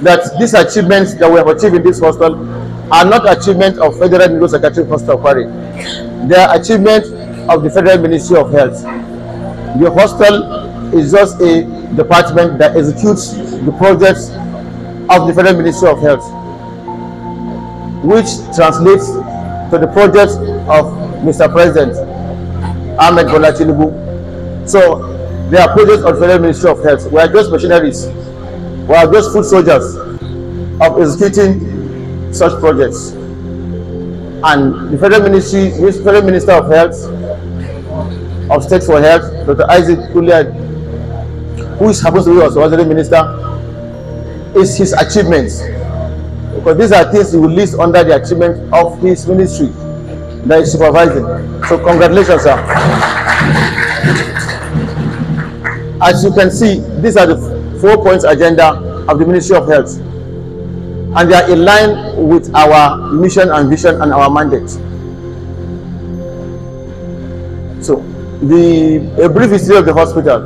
that these achievements that we have achieved in this hostel are not achievements of Federal Medical Secretary Hostel Kware. They are achievements of the Federal Ministry of Health. The hostel is just a department that executes the projects of the Federal Ministry of Health, which translates to the projects of Mr. President Ahmed Bola Tinubu. So they are projects of the Federal Ministry of Health. We are just machineries. We are just foot soldiers of executing such projects. And the Federal Minister of Health, of State for Health, Dr. Iziaq, who is supposed to be also the Minister, is his achievements. Because these are things he will list under the achievement of his ministry that is supervising. So congratulations, sir. As you can see, these are the 4 points agenda of the Ministry of Health, and they are in line with our mission and vision and our mandate. So a brief history of the hospital.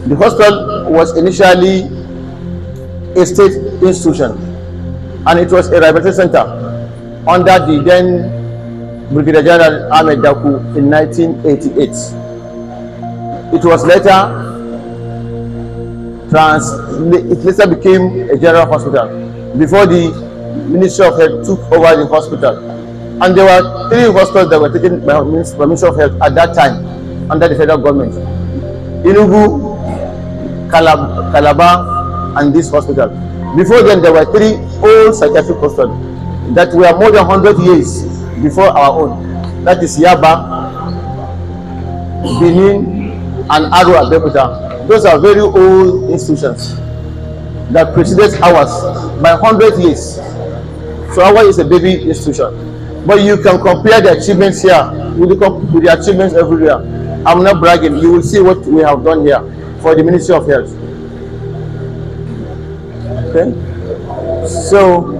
The hospital was initially a state institution, and it was a rehabilitation center under the then Brigadier General Ahmed Daku in 1988. It was later it later became a general hospital before the Ministry of Health took over the hospital. And there were 3 hospitals that were taken by the Ministry of Health at that time under the federal government: Enugu, Calabar, and this hospital. Before then, there were 3 old psychiatric hospitals that were more than 100 years before our own. That is Yaba, Benin, and Aro Abeokuta. Those are very old institutions that preceded ours by 100 years. So ours is a baby institution. But you can compare the achievements here with the achievements everywhere. I'm not bragging. You will see what we have done here for the Ministry of Health. Okay? So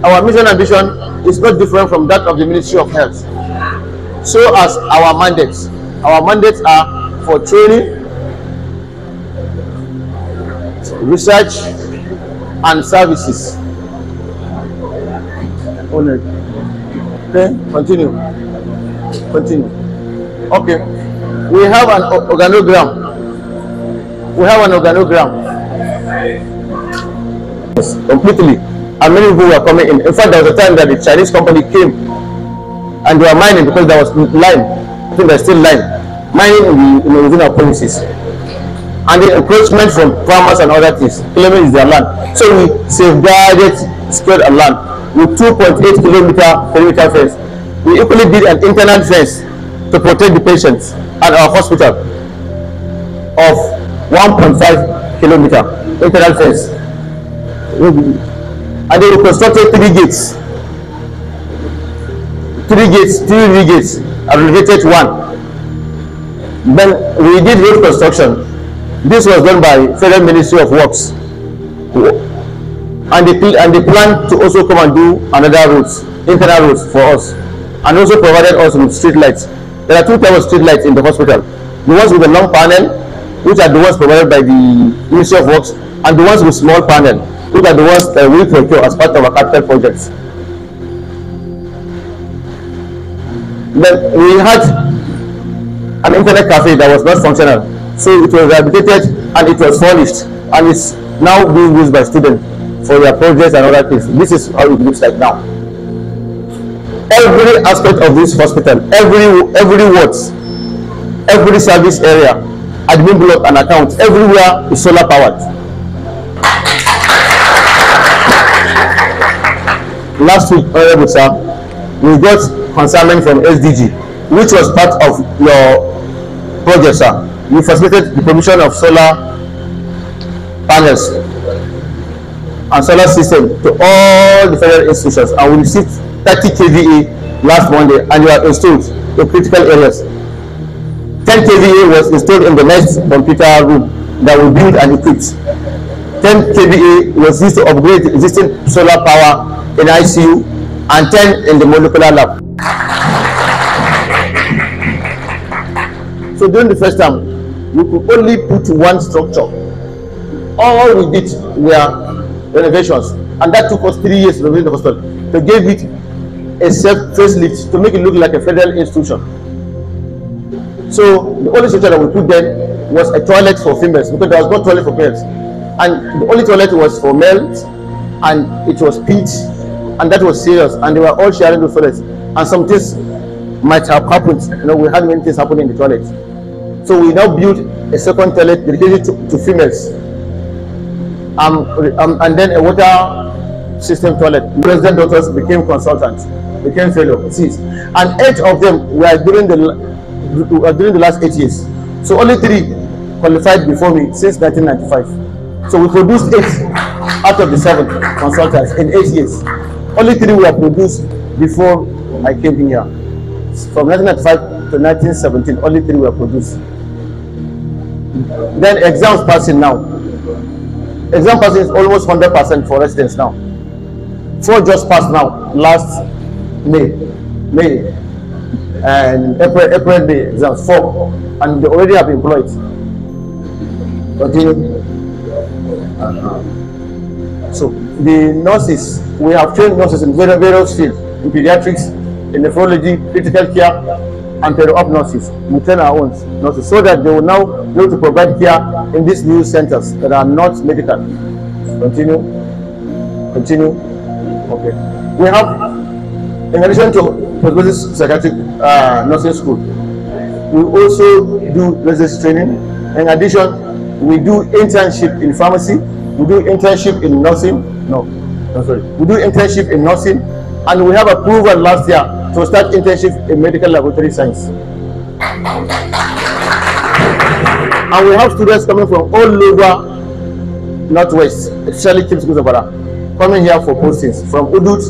our mission and vision is not different from that of the Ministry of Health. So as our mandates. Our mandates are for training, research, and services. Okay, continue. Okay, we have an organogram. Yes, completely. And many people were coming in. In fact, there was a time that the Chinese company came and they were mining because there was lime. I think there's still lime. Mining within our premises. And the encroachment from farmers and other things, claiming is their land. So we safeguarded, secured our land with 2.8 kilometer perimeter fence. We equally did an internal fence to protect the patients at our hospital of 1.5 kilometer internal fence. And they constructed 3 gates. 3 gates, and relegated 1. Then we did road construction. This was done by Federal Ministry of Works, and they plan to also come and do another roads, internal roads for us, and also provided us with street lights. There are 2 types of street lights in the hospital: the ones with a long panel, which are the ones provided by the Ministry of Works, and the ones with small panel, which are the ones that we procure as part of our capital projects. Then we had an internet cafe that was not functional. So it was rehabilitated and it was furnished, and it's now being used by students for their projects and other things. This is how it looks like now. Every aspect of this hospital, every wards, every service area, admin block and accounts, everywhere is solar powered. Last week, Honorable Sir, we got consignment from SDG, which was part of your project, sir. We facilitated the provision of solar panels and solar system to all the federal institutions, and we received 30 kVA last Monday, and they were installed in critical areas. 10 kVA was installed in the next computer room that we built and equipped. 10 kVA was used to upgrade the existing solar power in ICU, and 10 in the molecular lab. So during the first time, we could only put 1 structure. All we did were renovations, and that took us 3 years to renovate the hostel. They gave it a facelift to make it look like a federal institution. So the only structure that we put then was a toilet for females, because there was no toilet for males, and the only toilet was for males, and it was pitch, and that was serious, and they were all sharing those toilets, and some things might have happened. You know, we had many things happening in the toilet. So we now built a second toilet dedicated to females, and then a water system toilet. President daughters became consultants, became fellows, and 8 of them were during the last 8 years. So only 3 qualified before me since 1995. So we produced 8 out of the 7 consultants in 8 years. Only 3 were produced before I came here. From 1995 to 1917, only 3 were produced. Then exams passing now. Exam passing is almost 100% for residents now. 4 just passed now, last May, and April, May exams, 4, and they already have employed. Continue. So the nurses, we have trained nurses in various fields, in pediatrics, in nephrology, critical care, and peri-op nurses. We train our own nurses so that they will now be able to provide care in these new centers that are not medical. Continue. Okay. We have, in addition to postgraduate psychiatric nursing school, we also do residence training. In addition, we do internship in pharmacy. We do internship in nursing. We do internship in nursing, and we have approval last year to start internship in medical laboratory science. And we have students coming from all over Northwest, especially Kims Guzabara, coming here for postings from Udut,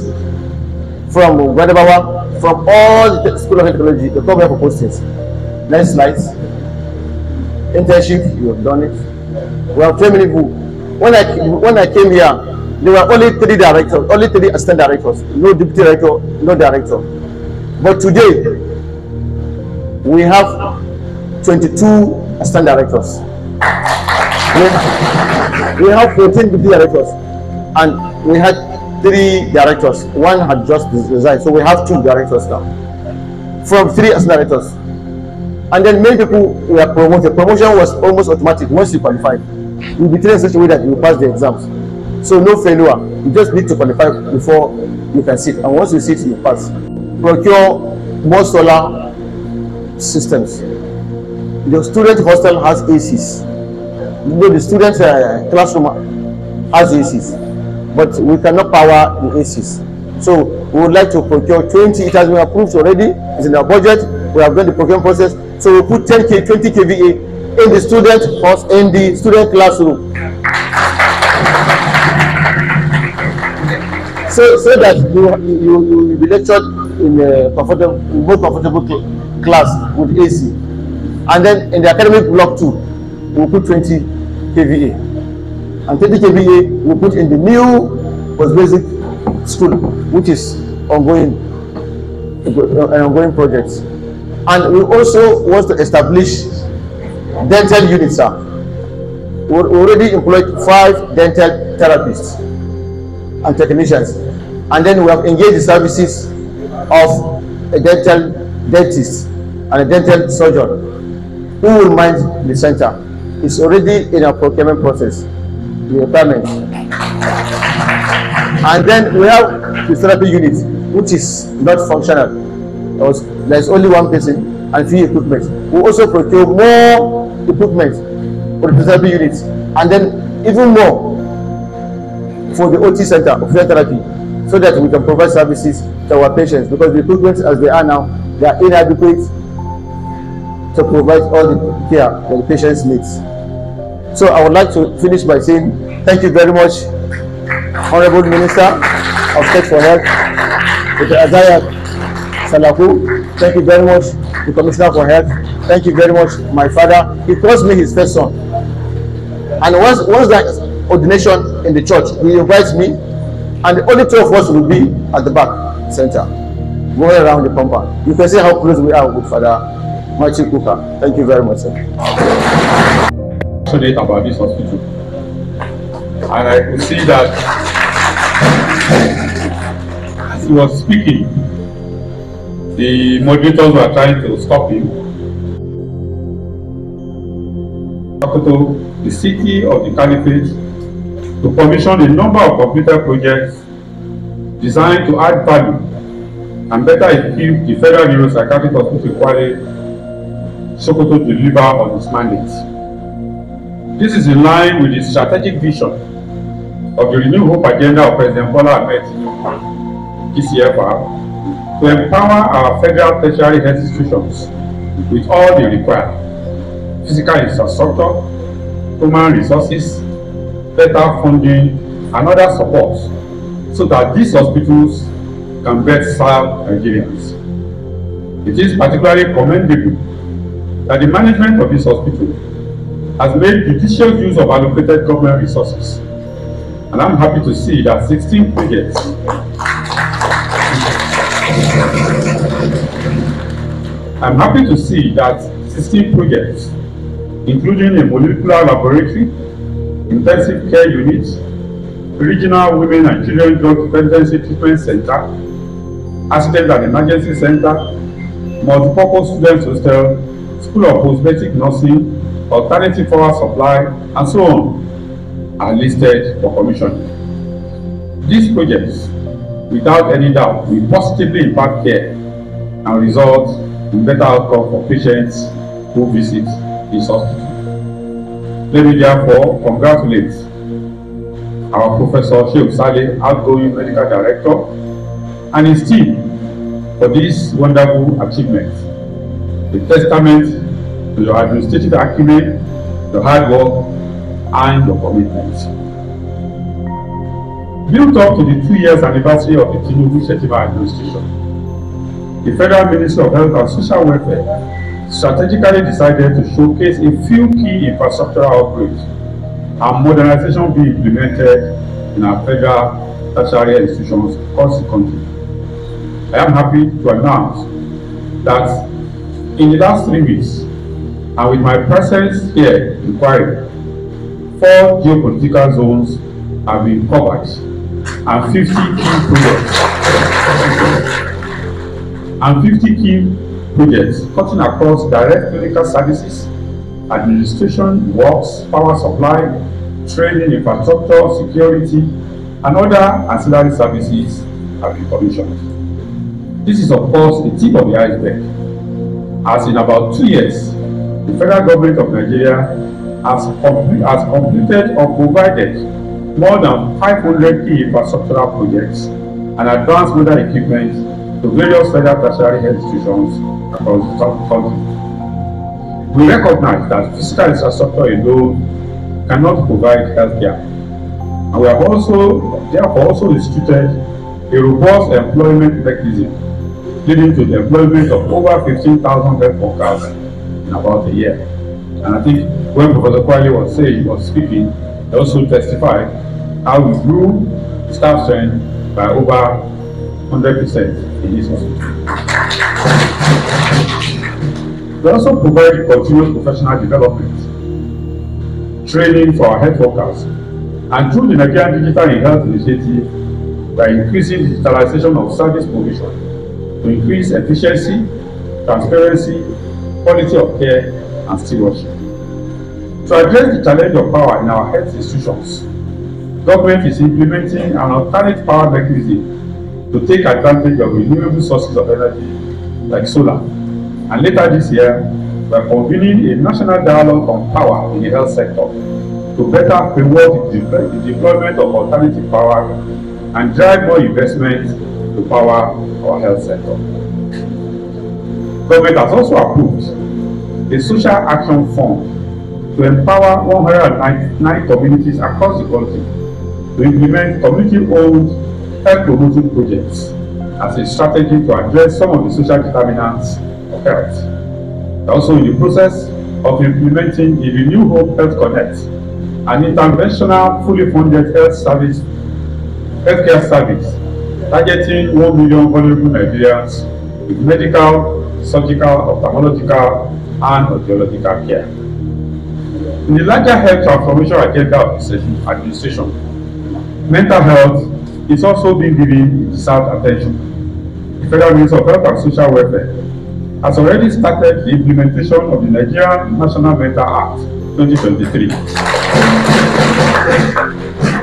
from Guadabawa, from all the School of Technology. They come here for postings. Next slide. Internship, you have done it. We have 3 many people. When I came here, there were only 3 directors, only 3 assistant directors, no deputy director, no director. But today, we have 22 assistant directors. We have 14 deputy directors, and we had 3 directors. 1 had just resigned, so we have 2 directors now. From 3 assistant directors. And then many people were promoted. Promotion was almost automatic once you qualified. You'll be trained in such a way that you pass the exams. So no failure. You just need to qualify before you can sit. And once you sit, you pass. Procure more solar systems. The student hostel has ACs. You know, the student classroom has ACs, but we cannot power the ACs. So we would like to procure 20. It has been approved already. It's in our budget. We have done the procurement process. So we put 20 kVA in the student classroom. So that you will be lectured in a more comfortable class with AC. And then in the academic block 2, we'll put 20 kVA. And 20 kVA we'll put in the new post-basic school, which is ongoing, an ongoing project. And we also want to establish dental units. We already employed 5 dental therapists and technicians, and then we have engaged the services of a dental dentist and a dental surgeon who will mind the center. It's already in our procurement process, the requirement. And then we have the therapy unit, which is not functional. There's only 1 person and few equipment. We also procure more equipment for the therapy units, and then even more for the OT center of therapy, so that we can provide services to our patients, because the equipment as they are now, they are inadequate to provide all the care that the patients need. So I would like to finish by saying thank you very much, Honorable Minister of State for Health, Dr. Iziaq Salako. Thank you very much, the Commissioner for Health. Thank you very much, my father. He calls me his first son. And once that ordination in the church, he invites me, and the only 2 of us will be at the back center, going around the compound. You can see how close we are with Father Machi Kuka. Thank you very much, sir. Today about this hospital. and I could see that as he was speaking, the moderators were trying to stop him. The city of the Caliphate to commission a number of computer projects designed to add value and better equip the Federal Neuropsychiatric Hospital Kware, Sokoto to deliver on its mandate. This is in line with the strategic vision of the Renewed Hope agenda of President Bola Ahmed Tinubu, GCFR, to empower our federal tertiary health institutions with all the required physical infrastructure, human resources, better funding, and other support so that these hospitals can best serve Nigerians. It is particularly commendable that the management of this hospital has made judicious use of allocated government resources, and I'm happy to see that 16 projects including a molecular laboratory, intensive care unit, regional women and children drug dependency treatment center, accident and emergency center, multipurpose students hostel, school of cosmetic nursing, alternative power supply, and so on are listed for commissioning. These projects, without any doubt, will positively impact care and result in better outcome for patients who visit this hospital. Let me therefore congratulate our Professor Shehu, outgoing medical director, and his team for this wonderful achievement, a testament to your administrative acumen, your hard work, and your commitment. Built up to the 2 years anniversary of the Tinubu administration, the Federal Ministry of Health and Social Welfare strategically decided to showcase a few key infrastructural upgrades and modernization being implemented in our federal tertiary institutions across the country. I am happy to announce that in the last 3 weeks, and with my presence here in Kware, 4 geopolitical zones have been covered and 50 key projects cutting across direct clinical services, administration, works, power supply, training, infrastructure, security, and other ancillary services have been commissioned. This is, of course, the tip of the iceberg, as in about 2 years, the federal government of Nigeria has completed or provided more than 500 key infrastructural projects and advanced modern equipment to various federal tertiary health institutions across the country. We recognize that physical infrastructure alone cannot provide healthcare, and we have therefore also instituted a robust employment mechanism, leading to the employment of over 15,000 health workers in about a year. And I think when Professor Kware was speaking, he also testified how we grew staff strength by over 100% in this hospital. We also provide continuous professional development, training for our health workers, and through the Nigerian Digital in Health Initiative, by increasing digitalization of service provision to increase efficiency, transparency, quality of care, and stewardship. To address the challenge of power in our health institutions, government is implementing an alternate power mechanism to take advantage of renewable sources of energy like solar. And later this year, we are convening a national dialogue on power in the health sector to better promote the deployment of alternative power and drive more investment to power our health sector. Government has also approved a social action fund to empower 109 communities across the country to implement community-owned health promoting projects as a strategy to address some of the social determinants of health. We're also in the process of implementing the Renewed Hope Health Connect, an interventional, fully funded healthcare service targeting 1 million vulnerable Nigerians with medical, surgical, ophthalmological, and audiological care. In the larger health transformation agenda of the administration, mental health is also being given deserved attention. The Federal Ministry of Health and Social Welfare has already started the implementation of the Nigerian National Mental Act 2023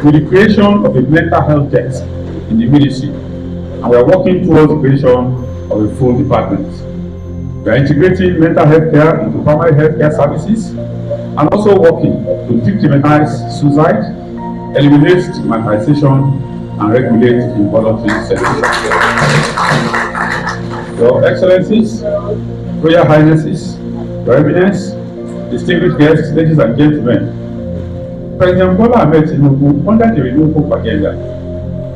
with the creation of a mental health desk in the ministry, and we are working towards the creation of a full department. We are integrating mental health care into primary health care services and also working to decriminalize suicide, eliminate stigmatization, and regulate involuntary segregation. Your Excellencies, Royal Highnesses, Your Eminence, distinguished guests, ladies and gentlemen, President Bola Ahmed Tinubu, under the Renewed Hope agenda,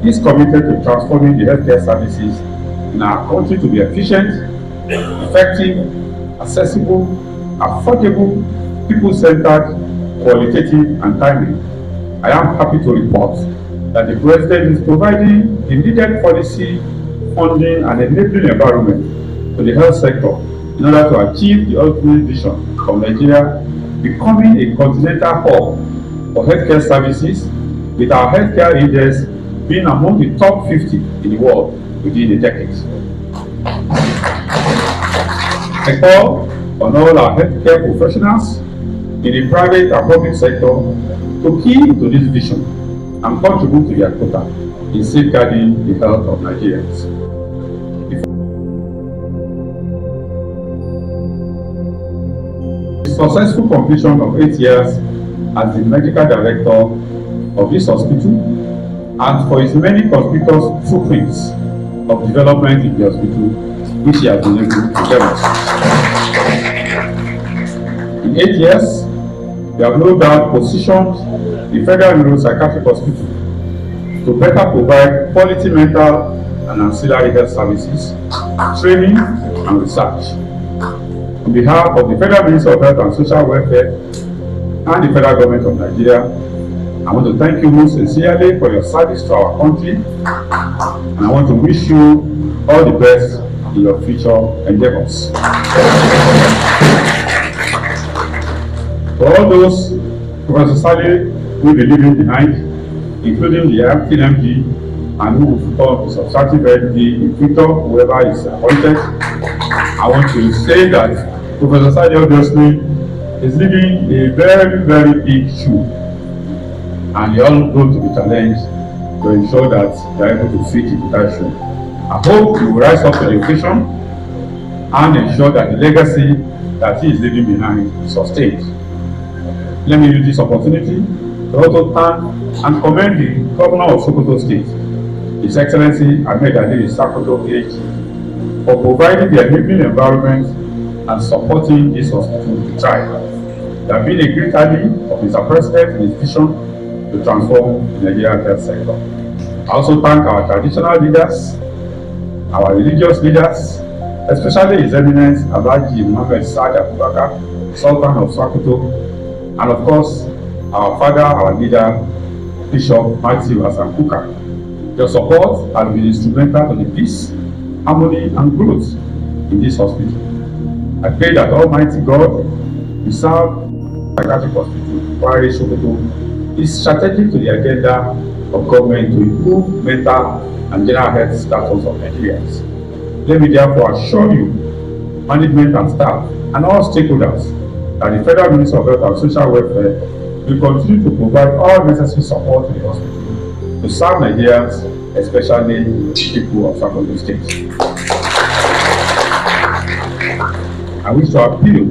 is committed to transforming the healthcare services in our country to be efficient, effective, accessible, affordable, people-centered, qualitative, and timely. I am happy to report that the President is providing the needed policy, funding, and enabling environment to the health sector in order to achieve the ultimate vision of Nigeria becoming a continental hub for healthcare services, with our healthcare index being among the top 50 in the world within a decade. I call on all our healthcare professionals in the private and public sector to key into this vision and contribute to their quota in safeguarding the health of Nigerians. The successful completion of 8 years as the medical director of this hospital and for his many conspicuous footprints of development in the hospital which he has been able to demonstrate. In 8 years, we have no doubt positioned the Federal Neuropsychiatric Hospital to better provide quality mental and ancillary health services, training, and research. On behalf of the Federal Ministry of Health and Social Welfare and the Federal Government of Nigeria, I want to thank you most sincerely for your service to our country, and I want to wish you all the best in your future endeavors. For all those Professor Saleh will be leaving behind, including the acting MD and who will become the substantive MD in future, whoever is appointed, I want to say that Professor Saleh obviously is leaving a very, very big shoe, and they all going to be challenged to ensure that they are able to fit into that shoe. I hope you will rise up to the occasion and ensure that the legacy that he is leaving behind is sustained. Let me use this opportunity to also thank and commend the Governor of Sokoto State, His Excellency Ahmed Ali Sakoto PhD, for providing the enabling environment and supporting this hospital to thrive. They have been a great ally of Mr. President in his vision to transform the Nigerian health sector. I also thank our traditional leaders, our religious leaders, especially His Eminence Alhaji Muhammad Saad Abubakar, Sultan of Sokoto, and of course, our father, our leader, Bishop Matthew Asankuka. Your support has been instrumental to the peace, harmony, and growth in this hospital. I pray that Almighty God will serve Psychiatric Hospital, Kware Sokoto, is strategic to the agenda of government to improve mental and general health status of Nigerians. Let me therefore assure you, management and staff, and all stakeholders, that the Federal Ministry of Health and Social Welfare will continue to provide all necessary support to the hospital to serve Nigerians, especially people of Salako State. I wish to appeal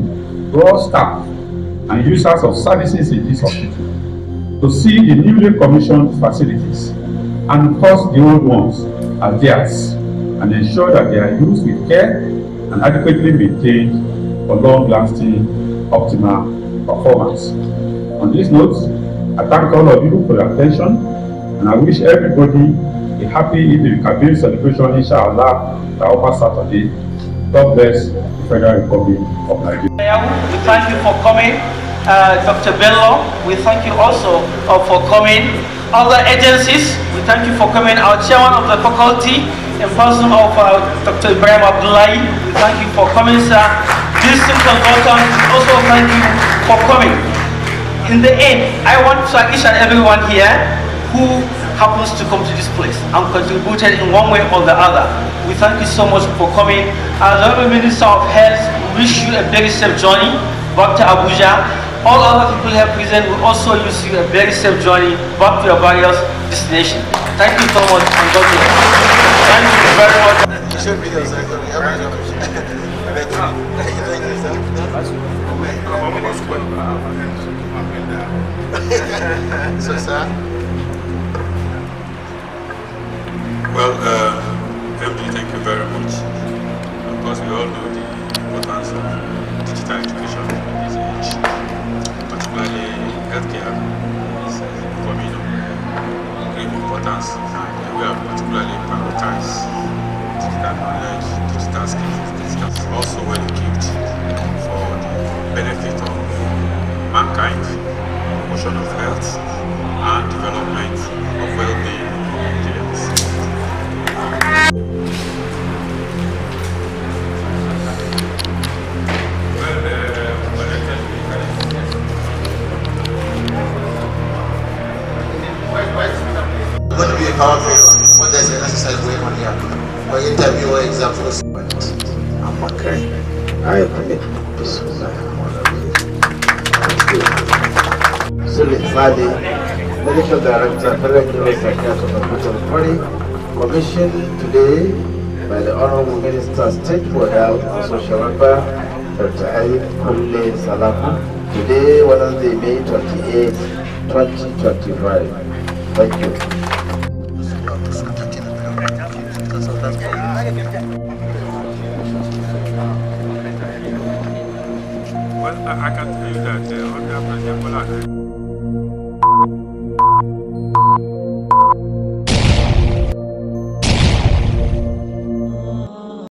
to all staff and users of services in this hospital to see the newly commissioned facilities and of course the old ones as theirs, and ensure that they are used with care and adequately maintained for long-lasting optimal performance. On this note, I thank all of you for your attention, and I wish everybody a happy Eid-el-Kabir celebration, inshallah, over Saturday. God bless the Federal Republic of Nigeria. We thank you for coming, Dr. Bello. We thank you also for coming. Other agencies, we thank you for coming. Our chairman of the faculty, in person of Dr. Ibrahim Abdullahi, we thank you for coming, sir. District consultants, also thank you for coming. In the end, I want to thank each and everyone here who happens to come to this place and contributed in one way or the other. We thank you so much for coming. As the Honorable Minister of Health, we wish you a very safe journey back to Abuja. All other people here present will also wish you a very safe journey back to your various destinations. Thank you so much and God bless. Thank you very much. You should be there, sir. So, sir? Well, MD, thank you very much. Of course, we all know the importance of digital education in this age, particularly healthcare is becoming of great importance, and we have particularly prioritized digital knowledge, digital skills, also well equipped for the benefit of mankind, promotion of health, and development of well-being of Nigerians. It's going to be a powerful when there's an exercise going on here. For interview or examples. I'm okay. I agree. Sulit Sadi, Medical Director, Federal Secretary of the Political Party, commissioned today by the Honorable Minister, State for Health and Social Welfare, Dr. Kunle Salako, today, Wednesday, May 28, 2025. Thank you. Well, I can tell you that under President Bola